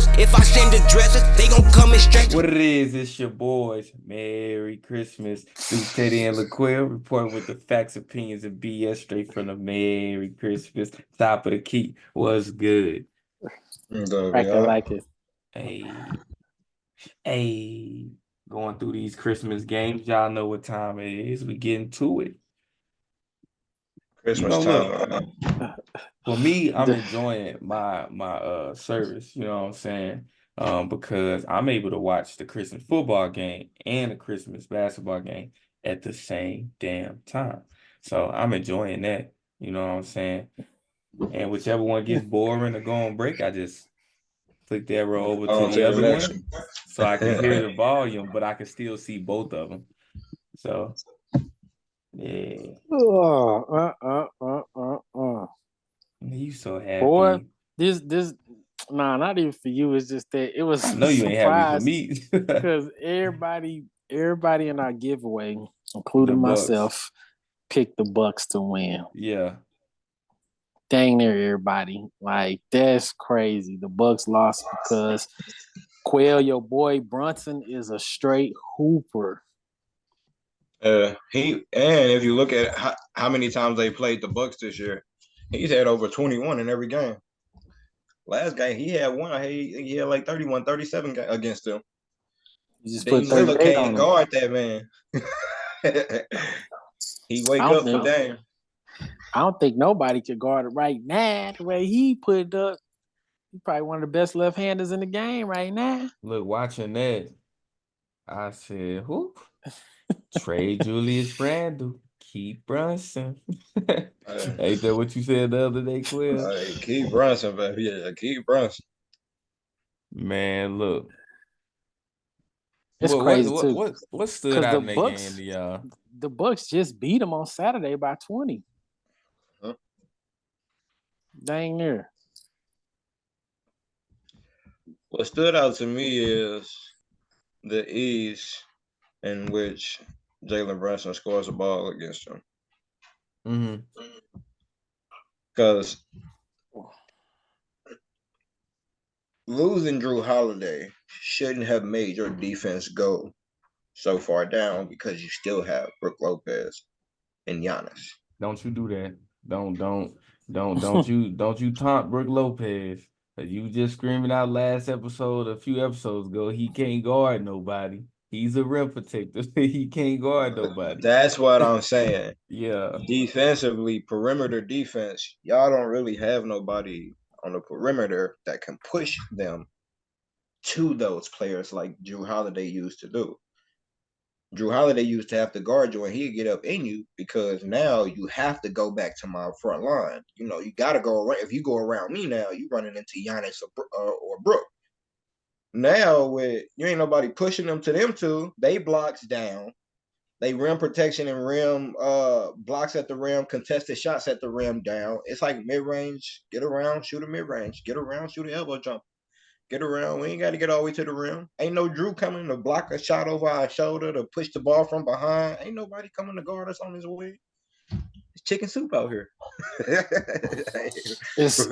rappers. If I send the dressers, they gon' come in straight. What it is, it's your boys. Merry Christmas. Deuce Teddy and LaQuil reporting with the facts, opinions, and BS straight from the Merry Christmas. Top of the key. What's good? Like it, like it. Hey, hey. Going through these Christmas games. Y'all know what time it is. We getting to it. Christmas time. For me, I'm enjoying my service, you know what I'm saying? Because I'm able to watch the Christmas football game and the Christmas basketball game at the same damn time. So I'm enjoying that, you know what I'm saying? And whichever one gets boring or go on break, I just flick the arrow over to the other one so I can hear the volume, but I can still see both of them. So, yeah. You so happy. Boy, this nah, not even for you. It's just that it was I know you ain't happy for me. because everybody in our giveaway, including myself, picked the Bucks to win. Yeah. Dang near everybody. Like, that's crazy. The Bucks lost because Quail, your boy Brunson, is a straight hooper. If you look at how many times they played the Bucks this year, he's had over 21 in every game. Last game he had one. He had like 31, 37 against them. You just put 38 can't guard that man. He wake up for damn. I don't think nobody could guard it right now. The way he put it up, he's probably one of the best left-handers in the game right now. Look, watching that, I said, who? Trey Julius Randle, Keith Brunson. Ain't that what you said the other day, Quill? Keith Brunson, baby. Yeah, Keith Brunson. Man, look. It's crazy too. What stood out in that game to y'all? The Bucks just beat them on Saturday by 20. Huh? Dang near. What stood out to me is the ease in which Jalen Brunson scores a ball against him. Mm-hmm. Because losing Jrue Holiday shouldn't have made your defense go so far down because you still have Brook Lopez and Giannis. Don't you do that. Don't you taunt Brook Lopez. You just screaming out last episode, a few episodes ago, he can't guard nobody. He's a rim protector. He can't guard nobody. That's what I'm saying. Yeah. Defensively, perimeter defense, y'all don't really have nobody on the perimeter that can push them to those players like Jrue Holiday used to do. Jrue Holiday used to have to guard you and he'd get up in you because now you have to go back to my front line. You know, you got to go around. If you go around me now, you running into Giannis or Brook. Now, with you ain't nobody pushing them to them two, they blocks down. They rim protection and rim blocks at the rim, contested shots at the rim down. It's like mid-range, get around, shoot a mid-range, get around, shoot an elbow jump. Get around. We ain't got to get all the way to the rim. Ain't no Jrue coming to block a shot over our shoulder to push the ball from behind. Ain't nobody coming to guard us on his way. It's chicken soup out here. It's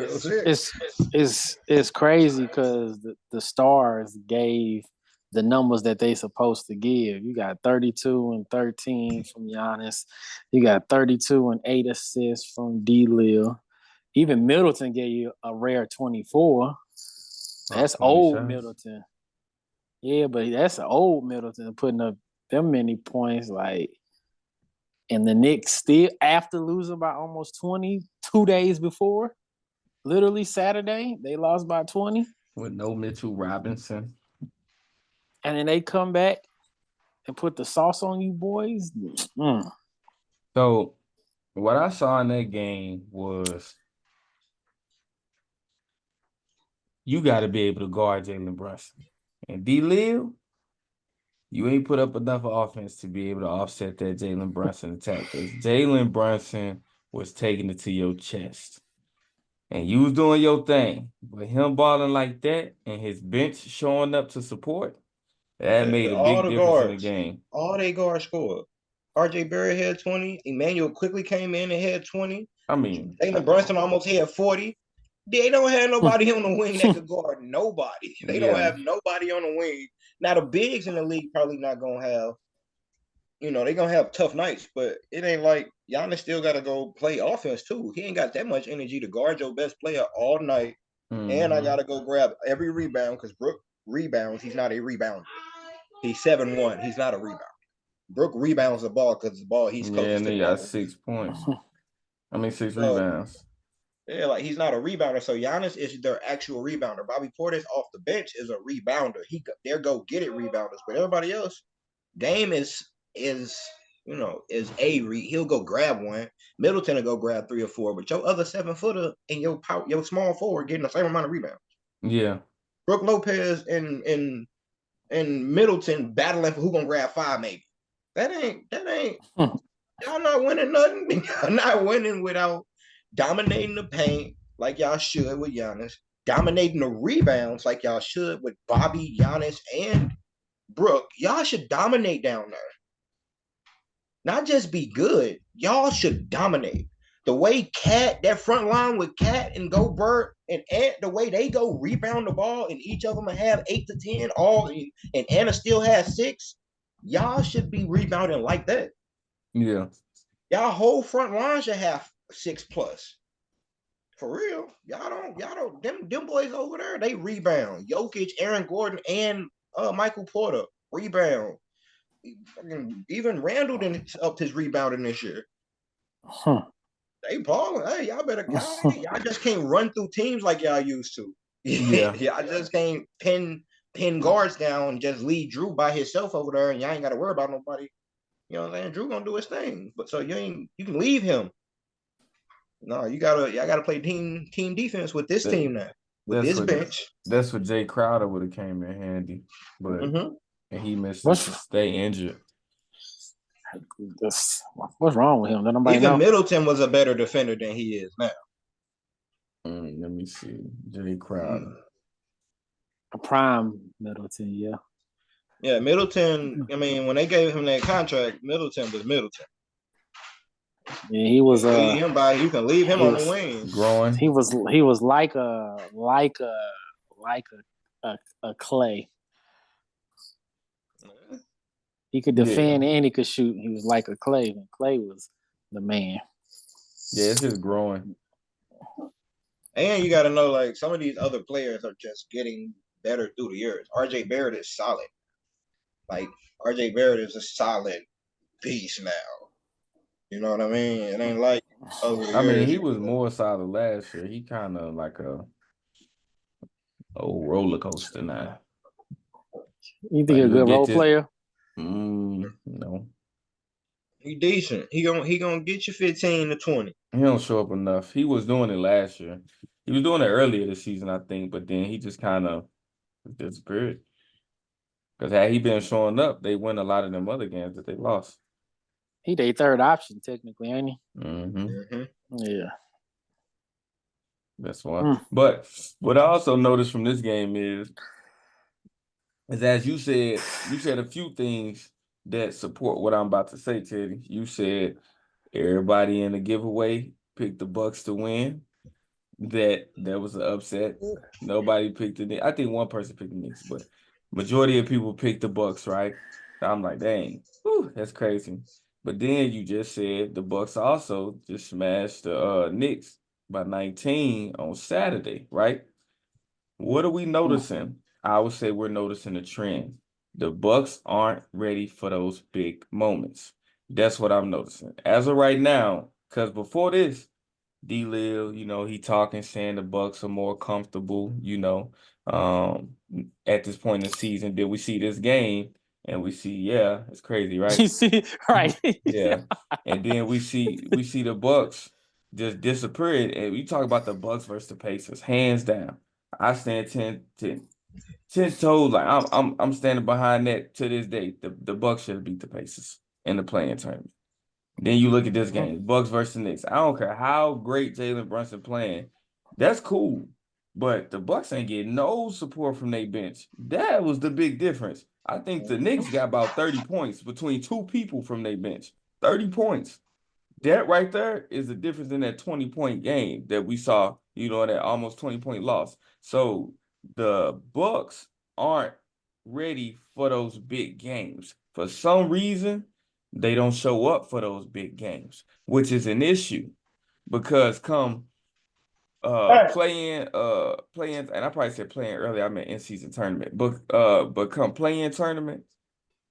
crazy because the Stars gave the numbers that they supposed to give. You got 32 and 13 from Giannis. You got 32 and 8 assists from D-Lil. Even Middleton gave you a rare 24. That's old shots. Middleton. Yeah, but that's an old Middleton putting up them many points. Like, and the Knicks still, after losing by almost 20 2 days before, literally Saturday, they lost by 20. With no Mitchell Robinson. And then they come back and put the sauce on you boys. So, what I saw in that game was you got to be able to guard Jalen Brunson. And D-Lil, you ain't put up enough offense to be able to offset that Jalen Brunson attack. Because Jalen Brunson was taking it to your chest. And you was doing your thing. But him balling like that and his bench showing up to support, that made a big difference in the game. All they guards scored. RJ Barrett had 20. Emmanuel quickly came in and had 20. I mean, Jalen Brunson almost had 40. They don't have nobody on the wing that could guard nobody. They don't Yeah. have nobody on the wing. Now the bigs in the league probably not gonna have. They're gonna have tough nights, but it ain't like Giannis still gotta go play offense too. He ain't got that much energy to guard your best player all night. And I Mhm. gotta go grab every rebound because Brook rebounds. He's not a rebounder. He's 7'1". He's not a rebounder. Brook rebounds the ball because the ball he's Yeah, closest and to he the got ball. 6 points. 6 So rebounds. yeah, like he's not a rebounder. So Giannis is their actual rebounder. Bobby Portis off the bench is a rebounder. They're go get it rebounders, but everybody else, Dame is he'll go grab one. Middleton will go grab 3 or 4, but your other 7-footer and your small forward getting the same amount of rebounds. Yeah. Brook Lopez and Middleton battling for who gonna grab 5 maybe. That ain't y'all not winning nothing. Y'all not winning without dominating the paint like y'all should with Giannis, dominating the rebounds like y'all should with Bobby, Giannis, and Brook. Y'all should dominate down there. Not just be good. Y'all should dominate. The way Cat, that front line with Cat and Gobert and Ant, the way they go rebound the ball and each of them have 8 to 10, and Anna still has 6, y'all should be rebounding like that. Yeah. Y'all whole front line should have 6+. For real. Y'all don't them boys over there, they rebound. Jokic, Aaron Gordon, and Michael Porter rebound. Even Randall didn't up his rebounding this year. They balling. Hey, y'all just can't run through teams like y'all used to. Yeah. Y'all just can't pin guards down and just leave Drew by himself over there, and y'all ain't got to worry about nobody. You know what I'm saying? Drew gonna do his thing, but so you can leave him. No, y'all gotta play team defense with this team now. With this bench. That's what Jay Crowder would have came in handy, but and he missed to stay injured. What's wrong with him? Even Middleton was a better defender than he is now. Let me see. Jay Crowder. A prime Middleton, yeah. Yeah, Middleton, when they gave him that contract, Middleton was Middleton. Yeah, he was you can leave him on the wing. Growing. He was like a Clay. He could defend and he could shoot. He was like a Clay. And Clay was the man. Yeah, it's just growing. And you got to know, like, some of these other players are just getting better through the years. RJ Barrett is solid. Like, RJ Barrett is a solid piece now. You know what I mean? It ain't like over the years. He was more solid last year. He kind of like a roller coaster now. You think he's a good role player? No. He decent. He gonna get you 15 to 20. He don't show up enough. He was doing it last year. He was doing it earlier this season, I think, but then he just kind of disappeared. Because had he been showing up, they win a lot of them other games that they lost. He their third option, technically, ain't he? Yeah. That's one. But what I also noticed from this game is as you said a few things that support what I'm about to say, Teddy. You said everybody in the giveaway picked the Bucks to win. That was an upset. Nobody picked the Knicks. I think one person picked the Knicks, but majority of people picked the Bucks, right? I'm like, dang, that's crazy. But then you just said the Bucks also just smashed the Knicks by 19 on Saturday, right? What are we noticing? I would say we're noticing a trend. The Bucks aren't ready for those big moments. That's what I'm noticing. As of right now, because before this, D-Lil, he talking, saying the Bucks are more comfortable, at this point in the season. Then we see this game and we see, it's crazy, right? You see, right. Yeah. And then we see the Bucks just disappear. And we talk about the Bucks versus the Pacers, hands down. I stand 10 toes. Like I'm standing behind that to this day. The Bucks should have beat the Pacers in the play-in tournament. Then you look at this game, Bucks versus Knicks. I don't care how great Jalen Brunson playing. That's cool. But the Bucks ain't getting no support from their bench. That was the big difference. I think the Knicks got about 30 points between two people from their bench. 30 points. That right there is the difference in that 20-point game that we saw, that almost 20-point loss. So the Bucks aren't ready for those big games. For some reason, they don't show up for those big games, which is an issue because come playing, and I probably said playing earlier, I meant in-season tournament, but come playing tournaments,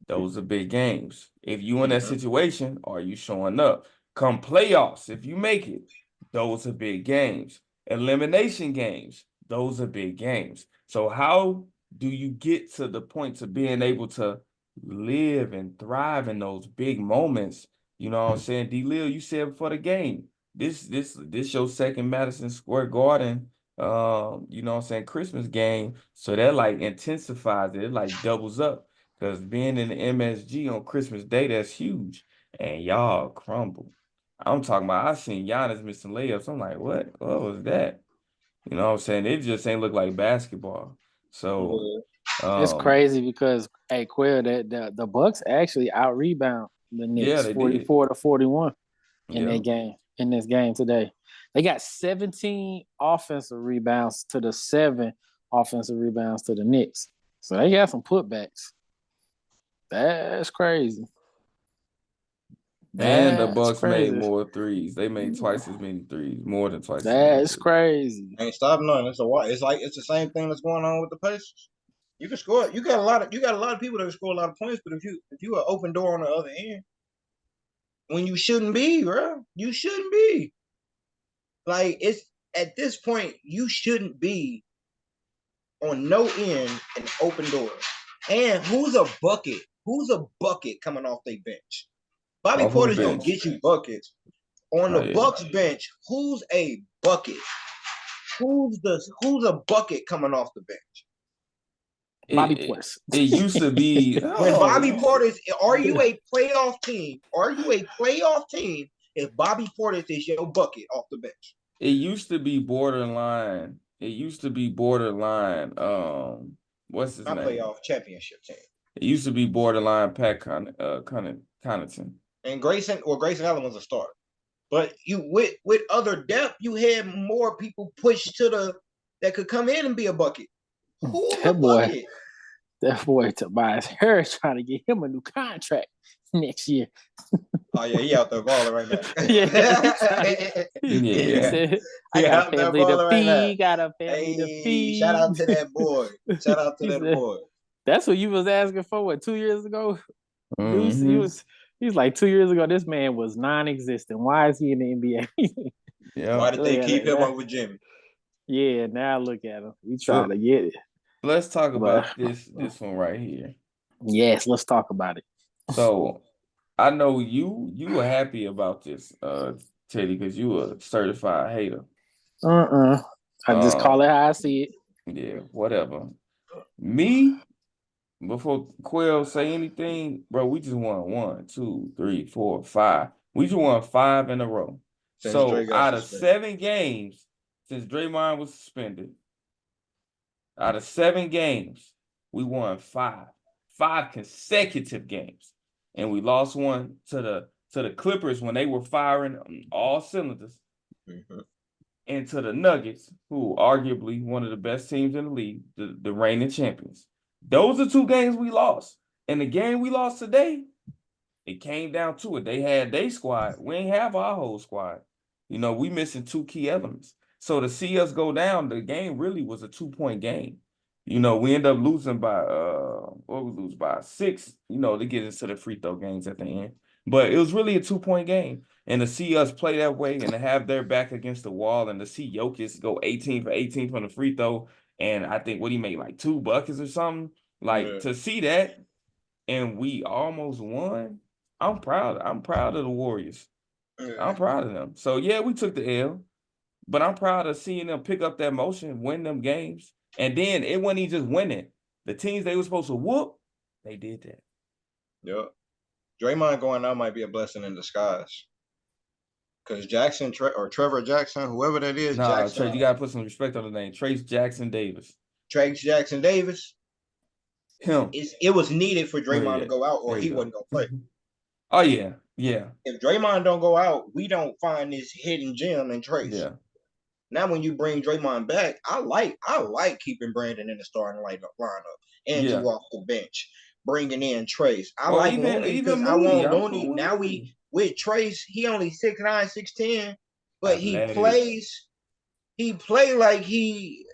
those are big games. If you in that situation, are you showing up? Come playoffs, if you make it, those are big games. Elimination games, those are big games. So how do you get to the point of being able to live and thrive in those big moments? You know what I'm saying? D-Lil, you said before the game, this your second Madison Square Garden, you know what I'm saying, Christmas game. So that like intensifies it, like doubles up. Because being in the MSG on Christmas Day, that's huge. And y'all crumble. I'm talking about, I seen Giannis missing layups. I'm like, what? What was that? You know what I'm saying? It just ain't look like basketball. So, It's crazy because Quill, the Bucks actually out rebound the Knicks they 44-41 in Yeah. that game, in this game today. They got 17 offensive rebounds to the 7 offensive rebounds to the Knicks. So they got some putbacks. That's crazy. And the That's Bucks made crazy. more threes. They made twice as many threes, more than twice as many That's threes. crazy. Ain't stop none. It's the same thing that's going on with the Pacers. You can score. You got a lot of people that can score a lot of points, but if you are open door on the other end, when you shouldn't be, bro, you shouldn't be. Like it's at this point, you shouldn't be on no end and open door. And who's a bucket? Who's a bucket coming off their bench? Bobby Off who Porter's gonna bench? get you buckets. On Oh, the yeah. Bucks bench, who's a bucket? Who's a bucket coming off the bench? Bobby Portis. It used to be When Bobby Portis, are you a playoff team? Are you a playoff team if Bobby Portis is your bucket off the bench? It used to be borderline. What's his Not name? playoff championship team. It used to be borderline Pat Connaughton. And Grayson Allen was a starter. But you with other depth, you had more people pushed to that could come in and be a bucket. Who's a bucket? That boy Tobias Harris trying to get him a new contract next year. Oh yeah, he out there balling right now. He said, I got a family to feed. Got a family to feed. Shout out to that boy. Shout out to that boy. That's what you was asking for. What, 2 years ago? Mm-hmm. He was like 2 years ago. This man was non-existent. Why is he in the NBA? Yeah. Why did they keep him over Jimmy? Yeah, now look at him. He trying to get it. Let's talk about this one right here. Yes, let's talk about it. So I know you were happy about this, Teddy, because you were a certified hater. I just call it how I see it. Yeah, whatever. Me, before Quill say anything, bro, we just won 1, 2, 3, 4, 5. We just won 5 in a row. So out of 7 games, since Draymond was suspended, out of 7 games, we won 5 consecutive games, and we lost one to the Clippers when they were firing on all cylinders, and to the Nuggets, who are arguably one of the best teams in the league, the reigning champions. Those are 2 games we lost, and the game we lost today, it came down to it. They had their squad. We ain't have our whole squad. You know, we missing 2 key elements. So to see us go down, the game really was a 2-point game. You know, we end up losing by we lose by 6, to get into the free throw games at the end. But it was really a 2-point game. And to see us play that way and to have their back against the wall and to see Jokic go 18 for 18 from the free throw, and I think what he made like 2 buckets or something, to see that, and we almost won. I'm proud. I'm proud of the Warriors. I'm proud of them. So yeah, we took the L, but I'm proud of seeing them pick up that motion, win them games. And then it wasn't even just winning. The teams they were supposed to whoop, they did that. Yep. Draymond going out might be a blessing in disguise. Because Jackson or Trevor Jackson, whoever that is, Jackson, you gotta put some respect on the name. Trayce Jackson Davis. Trayce Jackson Davis. Him. It was needed for Draymond to go out, or he wasn't gonna play. Oh yeah. Yeah, If Draymond don't go out, we don't find this hidden gem in Trace. yeah. Now, when you bring Draymond back, I like keeping Brandon in the starting lineup, Yeah. Andrew off the bench, bringing in Trace. I Or like even Looney because I Moody. want I'm Looney. cool with Now Moody. with Trace, he only 6'9", 6'10", but he Athletic. play like he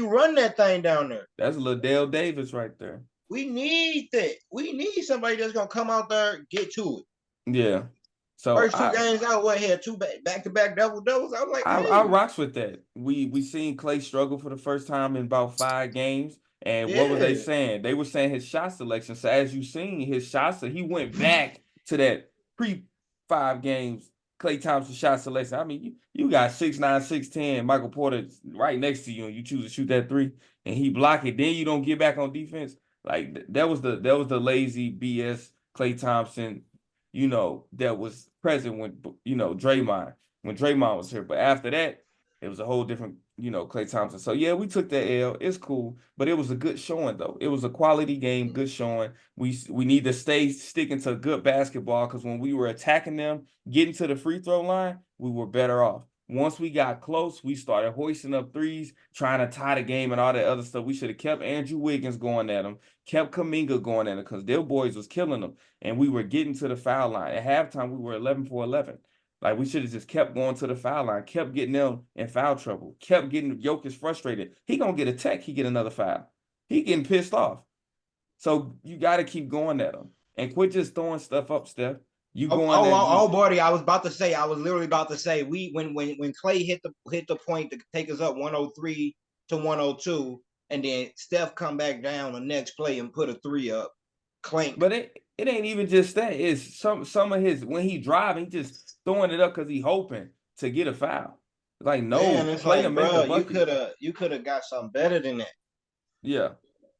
run that thing down there. That's Liddell Davis right there. We need that. We need somebody that's gonna come out there, get to it. Yeah. So First two games out, what had two back-to-back double-doubles? I was like, I hey, rocks with that. We seen Clay struggle for the first time in about 5 games. And what were they yeah. saying? They were saying his shot selection. So as you seen his shots, he went back to that pre-5 games Klay Thompson shot selection. I mean, you got 6'9", 6'10", Michael Porter right next to you, and you choose to shoot that 3, and he block it. Then you don't get back on defense. Like that was the lazy BS Klay Thompson, that was present when Draymond was here. But after that, it was a whole different, Klay Thompson. So yeah, we took that L. It's cool, but it was a good showing though. It was a quality game, good showing. We need to stay sticking to good basketball because when we were attacking them, getting to the free throw line, we were better off. Once we got close, we started hoisting up threes, trying to tie the game and all that other stuff. We should have kept Andrew Wiggins going at him, kept Kuminga going at him because their boys was killing them, and we were getting to the foul line. At halftime, we were 11 for 11. Like, we should have just kept going to the foul line, kept getting them in foul trouble, kept getting Jokic frustrated. He gonna get a tech, he get another foul. He getting pissed off. So you got to keep going at him and quit just throwing stuff up, Steph. You going buddy, I was literally about to say, when Clay hit the point to take us up 103 to 102, and then Steph come back down the next play and put a 3 up, clank. But it ain't even just that. It's some of his, when he driving, he just throwing it up because he hoping to get a foul. Like, no, Man, it's play like, to make bro, a bucket. you could have got something better than that. Yeah.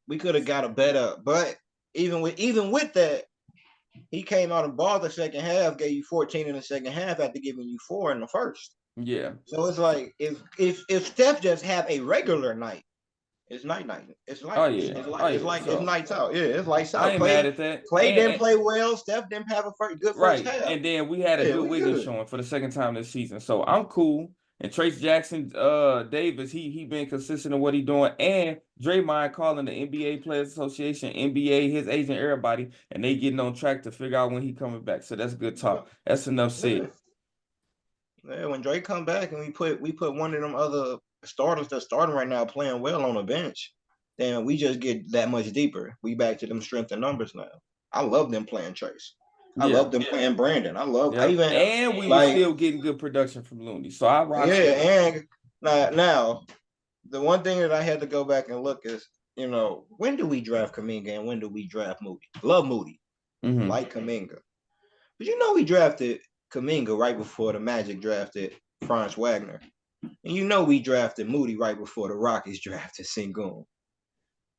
We could have got a better, but even with that, he came out and balled the second half, gave you 14 in the second half after giving you 4 in the first. Yeah. So it's like, if Steph just have a regular night, it's night. It's like, it's nights out. Yeah, it's lights out. I ain't mad at that. Clay didn't play well. Steph didn't have a good first half. And then we had a good Wiggins showing for the second time this season. So I'm cool. And Trace Jackson Davis, he been consistent in what he doing. And Draymond calling the NBA Players Association, NBA, his agent, everybody, and they getting on track to figure out when he coming back. So that's good talk. That's enough said. Yeah, when Drake come back and we put one of them other starters that's starting right now playing well on the bench, then we just get that much deeper. We back to them strength and numbers now. I love them playing Trace. I love them playing Brandon. And we were still getting good production from Looney. So I rock. Yeah, and now the one thing that I had to go back and look is, when do we draft Kuminga and when do we draft Moody? Love Moody, like Kuminga, but we drafted Kuminga right before the Magic drafted Franz Wagner, and we drafted Moody right before the Rockets drafted Sengun.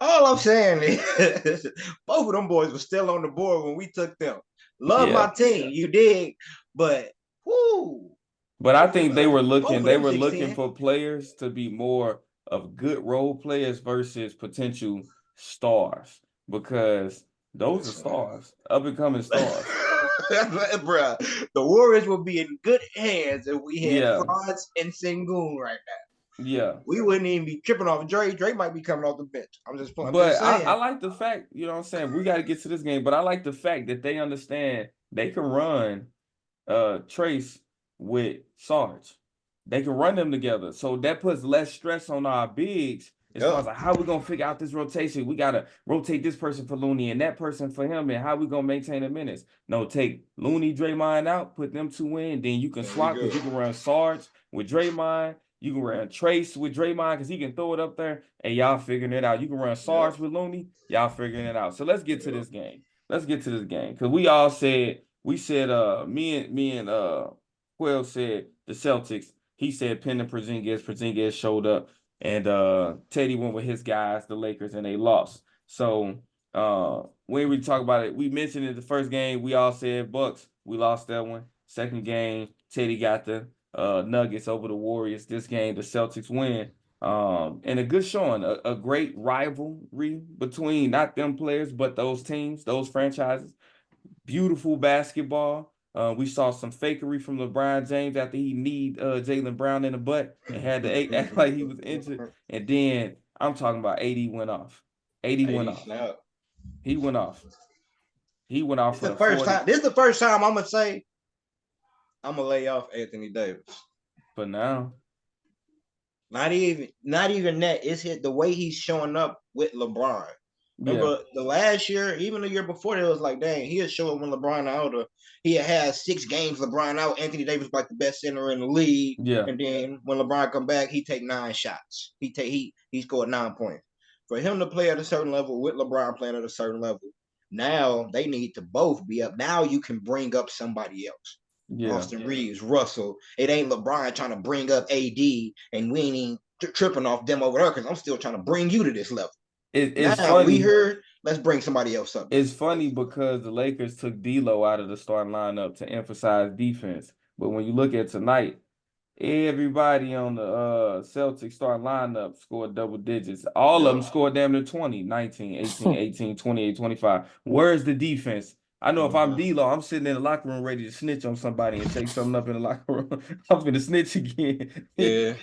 All I'm saying is both of them boys were still on the board when we took them. Love my team, you dig? But whoo. But I think they were looking for players to be more of good role players versus potential stars, because those are stars, up and coming stars. Bruh, the Warriors will be in good hands if we had Franz and Sengun right now. Yeah, we wouldn't even be tripping off Drake. Drake might be coming off the bench. I'm just playing. But I like the fact, what I'm saying, we got to get to this game. But I like the fact that they understand they can run Trace with Sarge. They can run them together. So that puts less stress on our bigs as far as like, how we gonna figure out this rotation. We gotta rotate this person for Looney and that person for him, and how we gonna maintain the minutes. No, take Looney, Draymond out, put them 2 in, then you can swap because you can run Sarge with Draymond. You can run Trace with Draymond because he can throw it up there, and y'all figuring it out. You can run Sarge with Looney, y'all figuring it out. So let's get to this game. Because we all said, me and Quell said the Celtics. He said Penn and Porzingis showed up, and Teddy went with his guys, the Lakers, and they lost. So when we talk about it, we mentioned in the first game, we all said Bucks. We lost that one. Second game, Teddy got the Nuggets over the Warriors. This game, the Celtics win. And a good showing, a great rivalry between not them players, but those teams, those franchises. Beautiful basketball. We saw some fakery from LeBron James after he kneed Jaylen Brown in the butt and had to act like he was injured. And then I'm talking about AD went off. AD went off. Snap. He went off. He went off This for the the first 40. time. This is the first time I'm gonna say I'm gonna lay off Anthony Davis. But now, Not even that. It's the way he's showing up with LeBron. Remember the last year, even the year before, it was like, dang, he'd show up when LeBron out. Or he had 6 games, LeBron out. Anthony Davis was like the best center in the league. Yeah. And then when LeBron come back, he take 9 shots. He scored 9 points. For him to play at a certain level with LeBron playing at a certain level, now they need to both be up. Now you can bring up somebody else. Yeah. Austin Reeves, Russell. It ain't LeBron trying to bring up AD and we ain't even tripping off them over there because I'm still trying to bring you to this level. It's now funny. we heard, let's bring somebody else up. It's funny because the Lakers took D'Lo out of the starting lineup to emphasize defense. But when you look at tonight, everybody on the Celtics starting lineup scored double digits. All of them scored damn near 20, 19, 18, 18, 28, 25. Where's the defense? I know if I'm D'Lo, I'm sitting in the locker room ready to snitch on somebody and shake something up in the locker room. I'm finna snitch again. Yeah.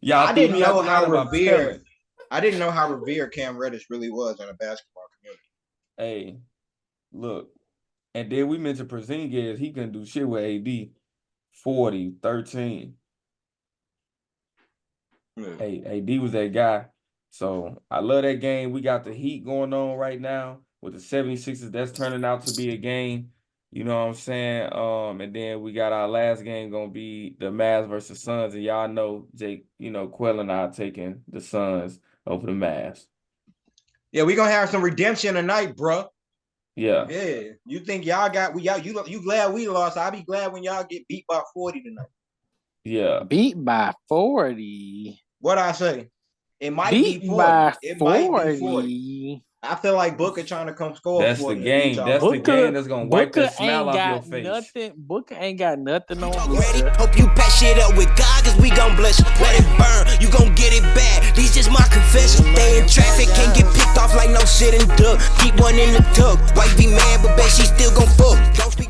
Y'all I didn't know nothing how out about revered. Pellet. I didn't know how revered Cam Reddish really was in the basketball community. Hey, look. And then we mentioned Porzingis. He couldn't do shit with AD. 40, 13. Yeah. Hey, AD was that guy. So I love that game. We got the Heat going on right now with the 76ers. That's turning out to be a game. You know what I'm saying? And then we got our last game gonna be the Mavs versus Suns. And y'all know Jake, Quell and I are taking the Suns over the Mavs. Yeah, we gonna have some redemption tonight, bro. Yeah. Yeah. You think y'all got you glad we lost? I'll be glad when y'all get beat by 40 tonight. Yeah. Beat by 40. What I say? It might Beat be 40. by It might be 40. 40. I feel like Booker trying to come score. That's 40 the game. Y'all That's the 40. game that's gonna wipe Booker that smile ain't off your got face. nothing. Booker ain't got nothing on Ready? Booker. Hope you patch it up with God, cause we gon' bless you. Let it burn, you gon' get it back. These just my confession. Stay in traffic, can't get picked off like no shit and duck. Keep one in the tuck. Wife be mad, but bet she still gon' fuck. Don't speak